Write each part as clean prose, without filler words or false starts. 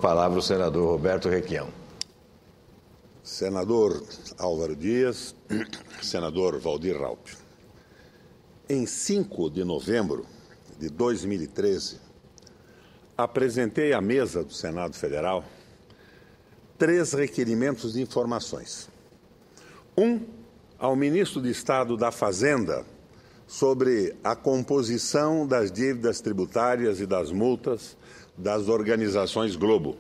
Palavra o senador Roberto Requião. Senador Álvaro Dias, senador Waldir Raupp. Em 5 de novembro de 2013, apresentei à mesa do Senado Federal 3 requerimentos de informações. Um ao ministro de Estado da Fazenda sobre a composição das dívidas tributárias e das multas das organizações Globo.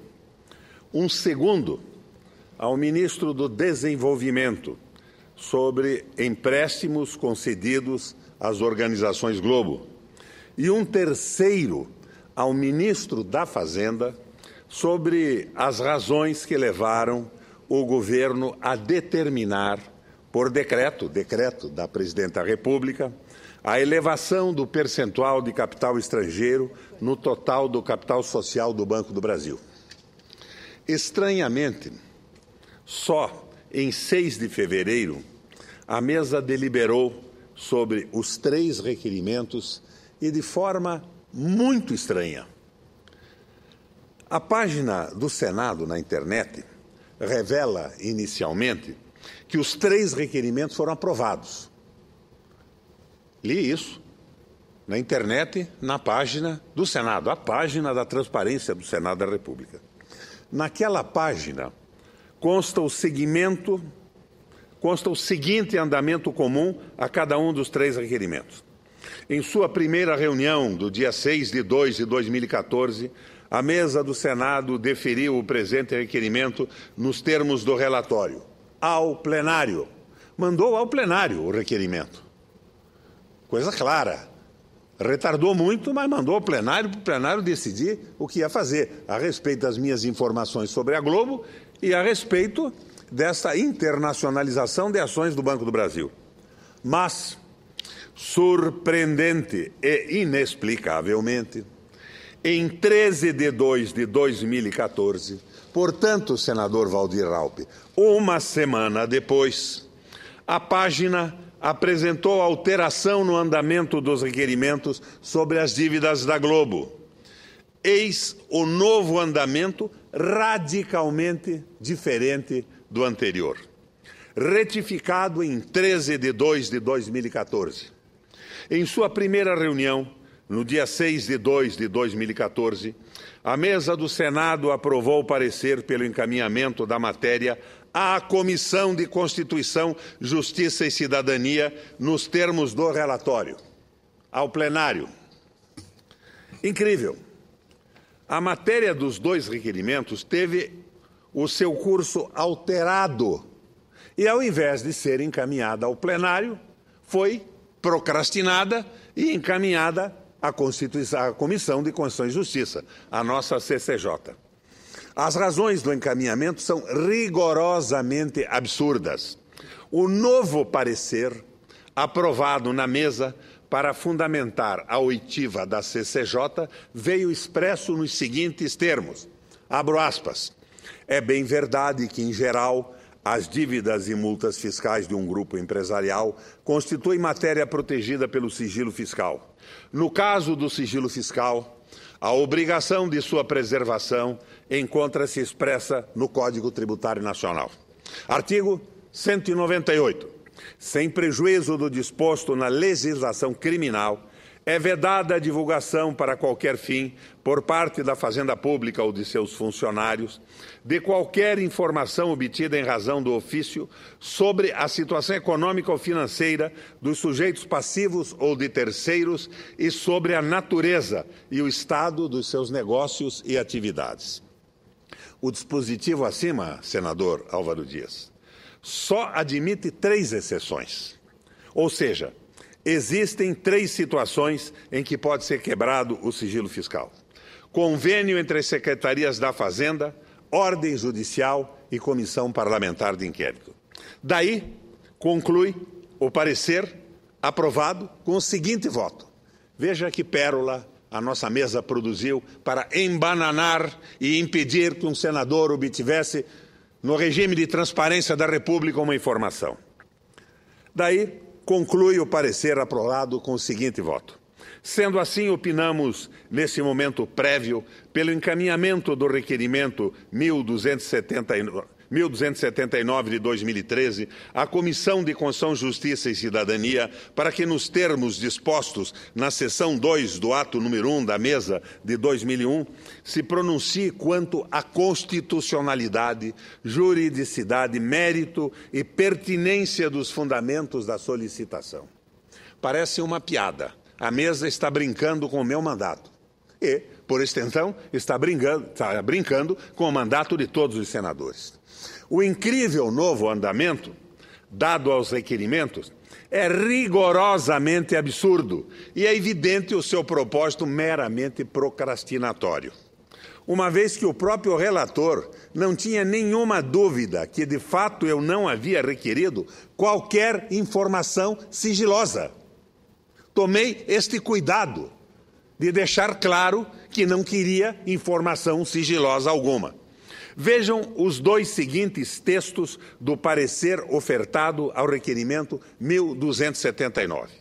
Um segundo ao ministro do Desenvolvimento sobre empréstimos concedidos às organizações Globo. E um terceiro ao ministro da Fazenda sobre as razões que levaram o governo a determinar, por decreto da Presidenta da República, a elevação do percentual de capital estrangeiro no total do capital social do Banco do Brasil. Estranhamente, só em 6 de fevereiro, a mesa deliberou sobre os 3 requerimentos e de forma muito estranha. A página do Senado na internet revela inicialmente que os 3 requerimentos foram aprovados. Li isso na internet, na página do Senado, a página da transparência do Senado da República. Naquela página consta o seguinte andamento comum a cada um dos 3 requerimentos. Em sua primeira reunião do dia 6 de 2 de 2014, a mesa do Senado deferiu o presente requerimento nos termos do relatório. Ao plenário. Mandou ao plenário o requerimento. Coisa clara. Retardou muito, mas mandou ao plenário para o plenário decidir o que ia fazer a respeito das minhas informações sobre a Globo e a respeito dessa internacionalização de ações do Banco do Brasil. Mas, surpreendente e inexplicavelmente, em 13 de 2 de 2014, portanto, senador Waldir Raupp, uma semana depois, a página apresentou alteração no andamento dos requerimentos sobre as dívidas da Globo. Eis o novo andamento radicalmente diferente do anterior. Retificado em 13 de 2 de 2014. Em sua primeira reunião, no dia 6 de 2 de 2014, a mesa do Senado aprovou o parecer pelo encaminhamento da matéria à Comissão de Constituição, Justiça e Cidadania, nos termos do relatório, ao plenário. Incrível. A matéria dos 2 requerimentos teve o seu curso alterado e, ao invés de ser encaminhada ao plenário, foi procrastinada e encaminhada à Comissão de Constituição e Justiça, a nossa CCJ. As razões do encaminhamento são rigorosamente absurdas. O novo parecer, aprovado na mesa para fundamentar a oitiva da CCJ, veio expresso nos seguintes termos, abro aspas, é bem verdade que, em geral, as dívidas e multas fiscais de um grupo empresarial constituem matéria protegida pelo sigilo fiscal. No caso do sigilo fiscal, a obrigação de sua preservação encontra-se expressa no Código Tributário Nacional. Artigo 198. Sem prejuízo do disposto na legislação criminal, é vedada a divulgação para qualquer fim, por parte da Fazenda Pública ou de seus funcionários, de qualquer informação obtida em razão do ofício sobre a situação econômica ou financeira dos sujeitos passivos ou de terceiros e sobre a natureza e o estado dos seus negócios e atividades. O dispositivo acima, senador Álvaro Dias, só admite 3 exceções, ou seja, existem 3 situações em que pode ser quebrado o sigilo fiscal. Convênio entre as secretarias da Fazenda, ordem judicial e comissão parlamentar de inquérito. Daí, conclui o parecer aprovado com o seguinte voto. Veja que pérola a nossa mesa produziu para embananar e impedir que um senador obtivesse, no regime de transparência da República, uma informação. Daí, conclui o parecer aprovado com o seguinte voto. Sendo assim, opinamos, nesse momento prévio, pelo encaminhamento do requerimento 1279 de 2013 à Comissão de Constituição, Justiça e Cidadania, para que, nos termos dispostos na seção 2 do ato número 1 da mesa de 2001, se pronuncie quanto à constitucionalidade, juridicidade, mérito e pertinência dos fundamentos da solicitação. Parece uma piada. A mesa está brincando com o meu mandato e, por extensão, está brincando com o mandato de todos os senadores. O incrível novo andamento, dado aos requerimentos, é rigorosamente absurdo e é evidente o seu propósito meramente procrastinatório. Uma vez que o próprio relator não tinha nenhuma dúvida que, de fato, eu não havia requerido qualquer informação sigilosa. Tomei este cuidado de deixar claro que não queria informação sigilosa alguma. Vejam os dois seguintes textos do parecer ofertado ao requerimento 1279.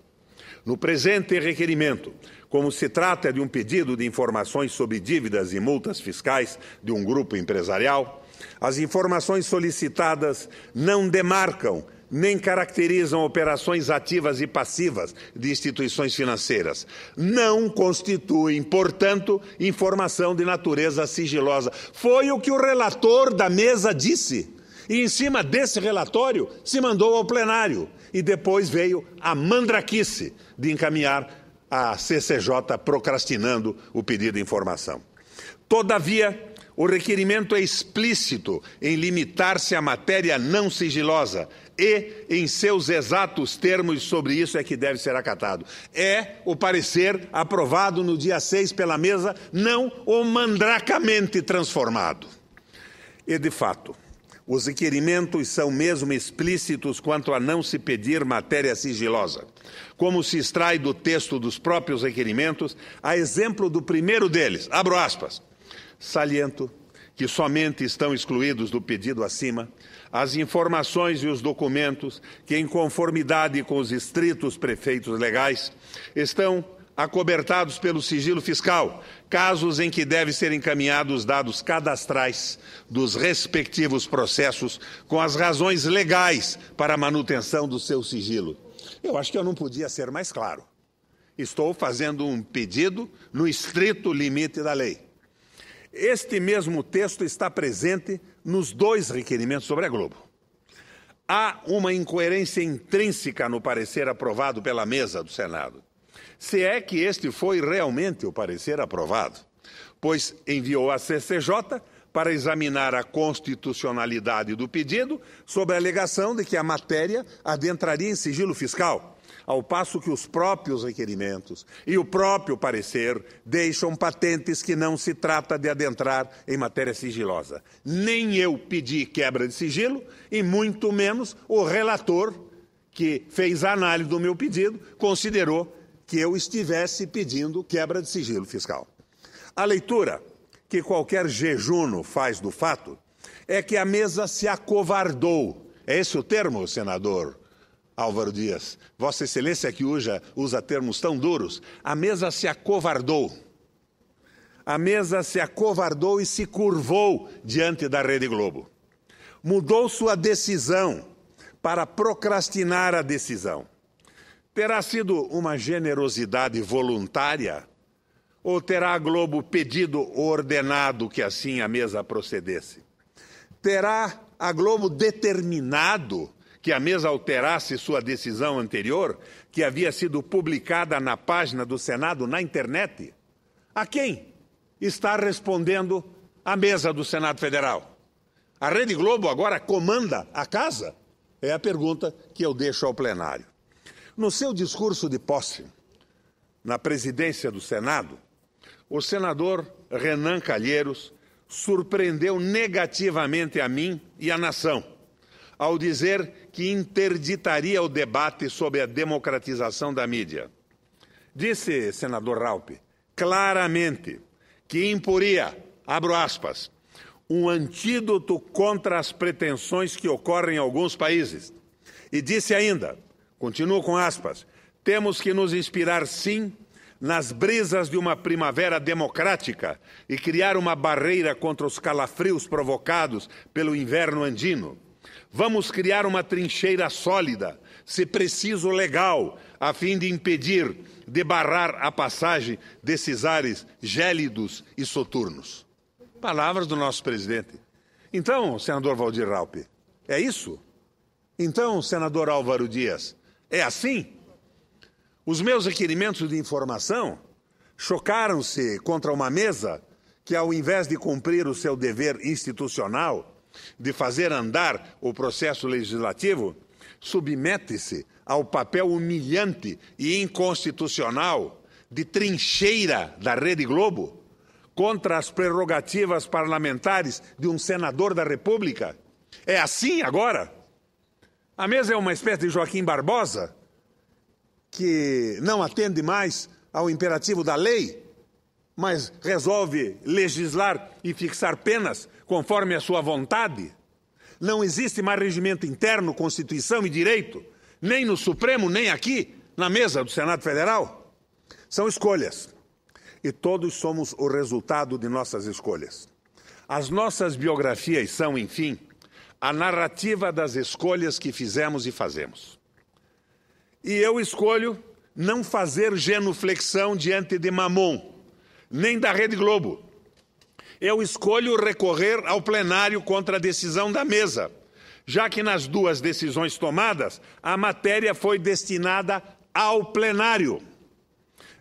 No presente requerimento, como se trata de um pedido de informações sobre dívidas e multas fiscais de um grupo empresarial, as informações solicitadas não demarcam nem caracterizam operações ativas e passivas de instituições financeiras. Não constituem, portanto, informação de natureza sigilosa. Foi o que o relator da mesa disse. E, em cima desse relatório, se mandou ao plenário. E depois veio a mandraquice de encaminhar a CCJ procrastinando o pedido de informação. Todavia, o requerimento é explícito em limitar-se à matéria não sigilosa e, em seus exatos termos, sobre isso é que deve ser acatado. É o parecer aprovado no dia 6 pela mesa, não o mandracamente transformado. E, de fato, os requerimentos são mesmo explícitos quanto a não se pedir matéria sigilosa, como se extrai do texto dos próprios requerimentos, a exemplo do primeiro deles, abro aspas, saliento que somente estão excluídos do pedido acima as informações e os documentos que, em conformidade com os estritos preceitos legais, estão acobertados pelo sigilo fiscal, casos em que devem ser encaminhados dados cadastrais dos respectivos processos com as razões legais para a manutenção do seu sigilo. Eu acho que eu não podia ser mais claro. Estou fazendo um pedido no estrito limite da lei. Este mesmo texto está presente nos dois requerimentos sobre a Globo. Há uma incoerência intrínseca no parecer aprovado pela mesa do Senado. Se é que este foi realmente o parecer aprovado, pois enviou à CCJ para examinar a constitucionalidade do pedido sob a alegação de que a matéria adentraria em sigilo fiscal, ao passo que os próprios requerimentos e o próprio parecer deixam patentes que não se trata de adentrar em matéria sigilosa. Nem eu pedi quebra de sigilo e muito menos o relator que fez a análise do meu pedido considerou que eu estivesse pedindo quebra de sigilo fiscal. A leitura que qualquer jejuno faz do fato é que a mesa se acovardou. É esse o termo, senador Álvaro Dias? Vossa Excelência que usa termos tão duros. A mesa se acovardou. A mesa se acovardou e se curvou diante da Rede Globo. Mudou sua decisão para procrastinar a decisão. Terá sido uma generosidade voluntária ou terá a Globo pedido ou ordenado que assim a mesa procedesse? Terá a Globo determinado que a mesa alterasse sua decisão anterior, que havia sido publicada na página do Senado na internet? A quem está respondendo a mesa do Senado Federal? A Rede Globo agora comanda a casa? É a pergunta que eu deixo ao plenário. No seu discurso de posse, na presidência do Senado, o senador Renan Calheiros surpreendeu negativamente a mim e a nação, ao dizer que interditaria o debate sobre a democratização da mídia. Disse, senador Raupp, claramente que imporia, abro aspas, um antídoto contra as pretensões que ocorrem em alguns países. E disse ainda, continuo com aspas, temos que nos inspirar, sim, nas brisas de uma primavera democrática e criar uma barreira contra os calafrios provocados pelo inverno andino. Vamos criar uma trincheira sólida, se preciso legal, a fim de impedir, de barrar a passagem desses ares gélidos e soturnos. Palavras do nosso presidente. Então, senador Waldir Raupp, é isso? Então, senador Álvaro Dias, é assim? Os meus requerimentos de informação chocaram-se contra uma mesa que, ao invés de cumprir o seu dever institucional, de fazer andar o processo legislativo, submete-se ao papel humilhante e inconstitucional de trincheira da Rede Globo contra as prerrogativas parlamentares de um senador da República. É assim agora? A mesa é uma espécie de Joaquim Barbosa, que não atende mais ao imperativo da lei, mas resolve legislar e fixar penas conforme a sua vontade. Não existe mais regimento interno, Constituição e direito, nem no Supremo, nem aqui, na mesa do Senado Federal. São escolhas, e todos somos o resultado de nossas escolhas. As nossas biografias são, enfim, a narrativa das escolhas que fizemos e fazemos. E eu escolho não fazer genuflexão diante de Mamon, nem da Rede Globo. Eu escolho recorrer ao plenário contra a decisão da mesa, já que nas duas decisões tomadas, a matéria foi destinada ao plenário.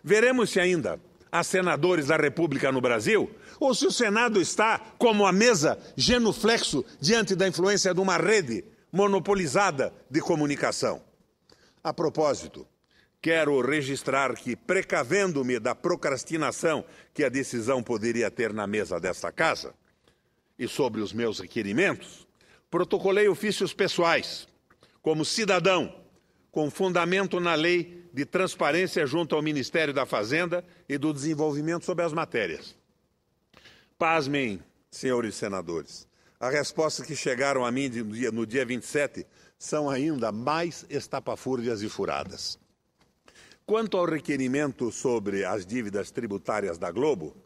Veremos se ainda há senadores da República no Brasil, ou se o Senado está, como a mesa, genuflexo diante da influência de uma rede monopolizada de comunicação. A propósito, quero registrar que, precavendo-me da procrastinação que a decisão poderia ter na mesa desta casa e sobre os meus requerimentos, protocolei ofícios pessoais, como cidadão, com fundamento na Lei de Transparência junto ao Ministério da Fazenda e do Desenvolvimento sobre as matérias. Pasmem, senhores senadores, as respostas que chegaram a mim no dia 27 são ainda mais estapafúrdias e furadas. Quanto ao requerimento sobre as dívidas tributárias da Globo,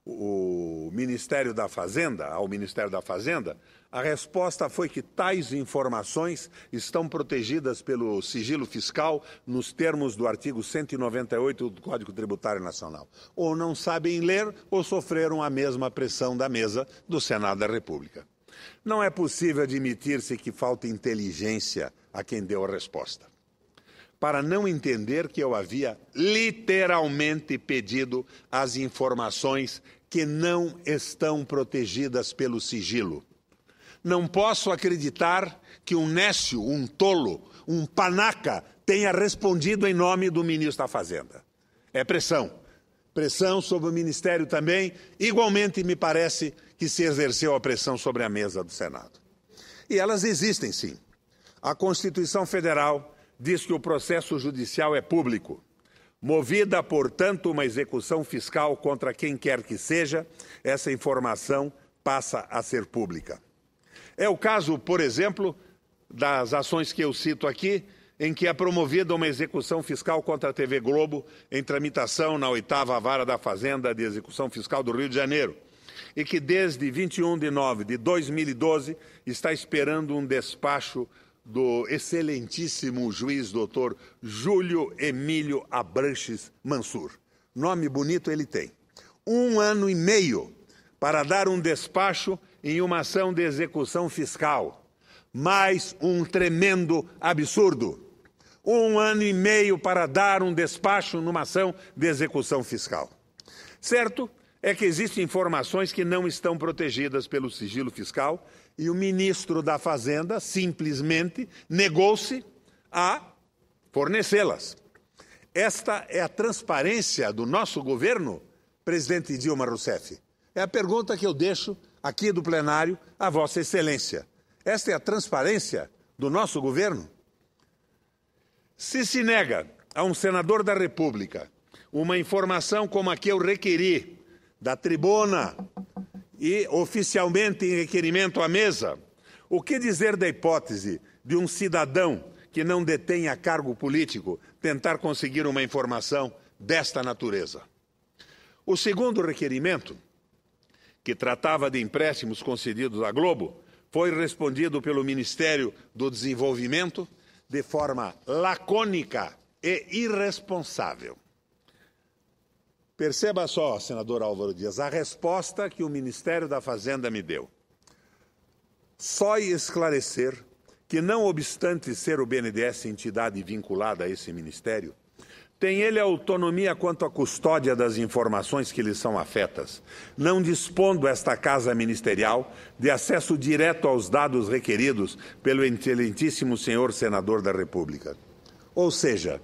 ao Ministério da Fazenda, a resposta foi que tais informações estão protegidas pelo sigilo fiscal nos termos do artigo 198 do Código Tributário Nacional. Ou não sabem ler ou sofreram a mesma pressão da mesa do Senado da República. Não é possível admitir-se que falta inteligência a quem deu a resposta, para não entender que eu havia literalmente pedido as informações que não estão protegidas pelo sigilo. Não posso acreditar que um nécio, um tolo, um panaca tenha respondido em nome do ministro da Fazenda. É pressão. Pressão sobre o Ministério também. Igualmente, me parece que se exerceu a pressão sobre a mesa do Senado. E elas existem, sim. A Constituição Federal diz que o processo judicial é público. Movida, portanto, uma execução fiscal contra quem quer que seja, essa informação passa a ser pública. É o caso, por exemplo, das ações que eu cito aqui, em que é promovida uma execução fiscal contra a TV Globo em tramitação na 8ª Vara da Fazenda de Execução Fiscal do Rio de Janeiro, e que desde 21 de nove de 2012 está esperando um despacho do excelentíssimo juiz doutor Júlio Emílio Abranches Mansur. Nome bonito ele tem. 1 ano e meio para dar um despacho em uma ação de execução fiscal. Mais um tremendo absurdo. 1 ano e meio para dar um despacho numa ação de execução fiscal. Certo é que existem informações que não estão protegidas pelo sigilo fiscal e o ministro da Fazenda simplesmente negou-se a fornecê-las. Esta é a transparência do nosso governo, presidente Dilma Rousseff? É a pergunta que eu deixo aqui do plenário a Vossa Excelência. Esta é a transparência do nosso governo? Se nega a um senador da República uma informação como a que eu requeri da tribuna e oficialmente em requerimento à mesa, o que dizer da hipótese de um cidadão que não detenha cargo político tentar conseguir uma informação desta natureza. O segundo requerimento, que tratava de empréstimos concedidos à Globo, foi respondido pelo Ministério do Desenvolvimento de forma lacônica e irresponsável. Perceba só, senador Álvaro Dias, a resposta que o Ministério da Fazenda me deu. Só esclarecer que, não obstante ser o BNDES entidade vinculada a esse ministério, tem ele autonomia quanto à custódia das informações que lhe são afetas, não dispondo esta Casa Ministerial de acesso direto aos dados requeridos pelo excelentíssimo senhor senador da República. Ou seja,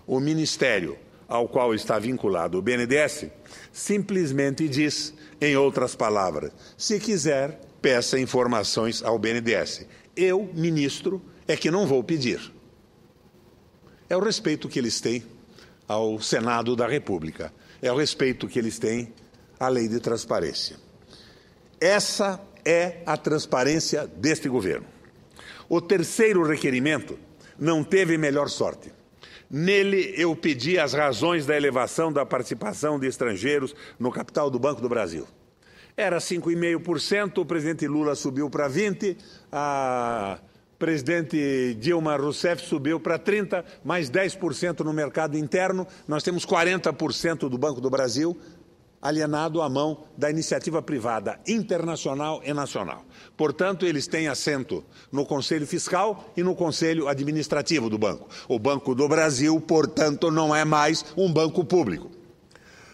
o Ministério ao qual está vinculado o BNDES simplesmente diz, em outras palavras, se quiser, peça informações ao BNDES. Eu, ministro, é que não vou pedir. É o respeito que eles têm ao Senado da República. É o respeito que eles têm à lei de transparência. Essa é a transparência deste governo. O terceiro requerimento não teve melhor sorte. Nele, eu pedi as razões da elevação da participação de estrangeiros no capital do Banco do Brasil. Era 5,5%, o presidente Lula subiu para 20%, a presidente Dilma Rousseff subiu para 30%, mais 10% no mercado interno. Nós temos 40% do Banco do Brasil alienado à mão da iniciativa privada internacional e nacional. Portanto, eles têm assento no Conselho Fiscal e no Conselho Administrativo do Banco. O Banco do Brasil, portanto, não é mais um banco público.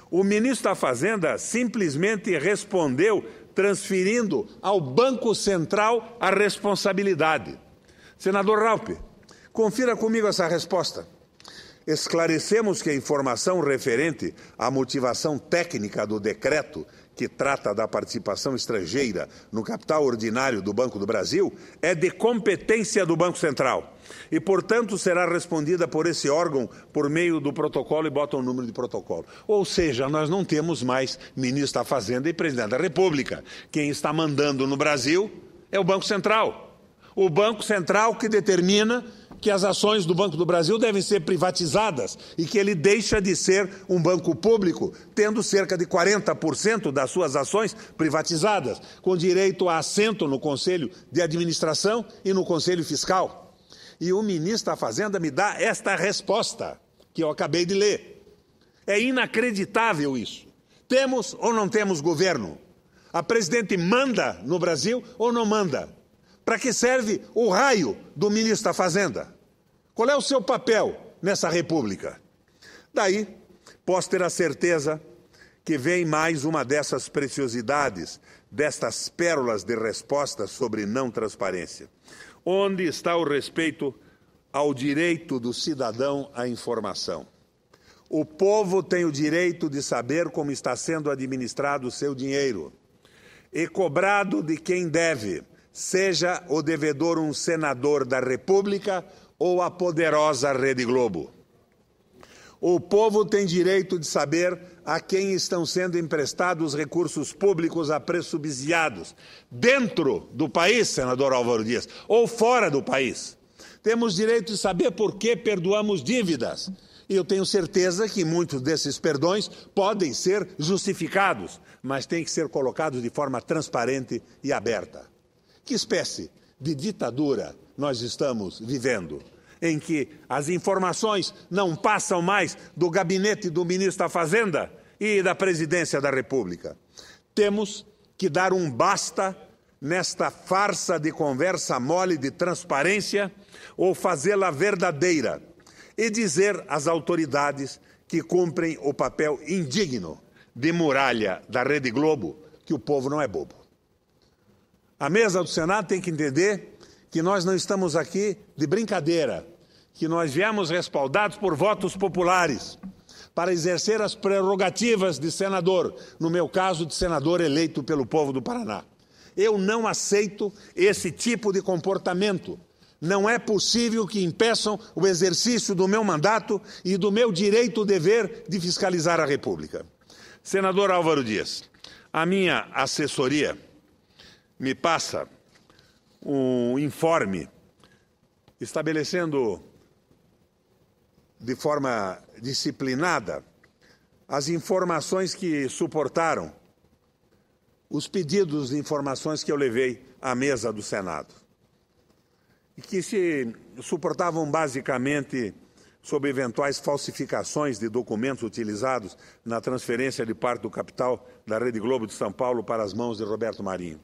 O ministro da Fazenda simplesmente respondeu transferindo ao Banco Central a responsabilidade. Senador Raupp, confira comigo essa resposta. Esclarecemos que a informação referente à motivação técnica do decreto que trata da participação estrangeira no capital ordinário do Banco do Brasil é de competência do Banco Central e, portanto, será respondida por esse órgão por meio do protocolo e bota o número de protocolo. Ou seja, nós não temos mais ministro da Fazenda e presidente da República. Quem está mandando no Brasil é o Banco Central. O Banco Central que determina que as ações do Banco do Brasil devem ser privatizadas e que ele deixa de ser um banco público, tendo cerca de 40% das suas ações privatizadas, com direito a assento no Conselho de Administração e no Conselho Fiscal. E o ministro da Fazenda me dá esta resposta, que eu acabei de ler. É inacreditável isso. Temos ou não temos governo? A presidente manda no Brasil ou não manda? Para que serve o raio do ministro da Fazenda? Qual é o seu papel nessa república? Daí, posso ter a certeza que vem mais uma dessas preciosidades, destas pérolas de respostas sobre não transparência. Onde está o respeito ao direito do cidadão à informação? O povo tem o direito de saber como está sendo administrado o seu dinheiro e cobrado de quem deve, seja o devedor um senador da República ou a poderosa Rede Globo. O povo tem direito de saber a quem estão sendo emprestados recursos públicos a preços subsidiados, dentro do país, senador Álvaro Dias, ou fora do país. Temos direito de saber por que perdoamos dívidas. E eu tenho certeza que muitos desses perdões podem ser justificados, mas têm que ser colocados de forma transparente e aberta. Que espécie de ditadura nós estamos vivendo, em que as informações não passam mais do gabinete do ministro da Fazenda e da presidência da República? Temos que dar um basta nesta farsa de conversa mole de transparência ou fazê-la verdadeira e dizer às autoridades que cumprem o papel indigno de muralha da Rede Globo que o povo não é bobo. A mesa do Senado tem que entender que nós não estamos aqui de brincadeira, que nós viemos respaldados por votos populares para exercer as prerrogativas de senador, no meu caso, de senador eleito pelo povo do Paraná. Eu não aceito esse tipo de comportamento. Não é possível que impeçam o exercício do meu mandato e do meu direito-dever de fiscalizar a República. Senador Álvaro Dias, a minha assessoria me passa um informe estabelecendo de forma disciplinada as informações que suportaram os pedidos de informações que eu levei à mesa do Senado, e que se suportavam basicamente sobre eventuais falsificações de documentos utilizados na transferência de parte do capital da Rede Globo de São Paulo para as mãos de Roberto Marinho.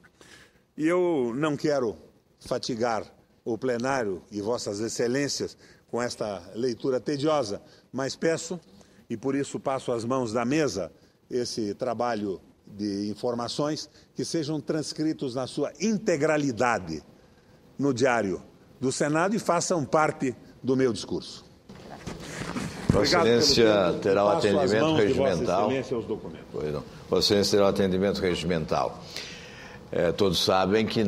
E eu não quero fatigar o plenário e vossas excelências com esta leitura tediosa, mas peço, e por isso passo às mãos da mesa esse trabalho de informações, que sejam transcritos na sua integralidade no Diário do Senado e façam parte do meu discurso. Vossa Excelência terá o atendimento regimental. Vossa Excelência terá o atendimento regimental. Todos sabem que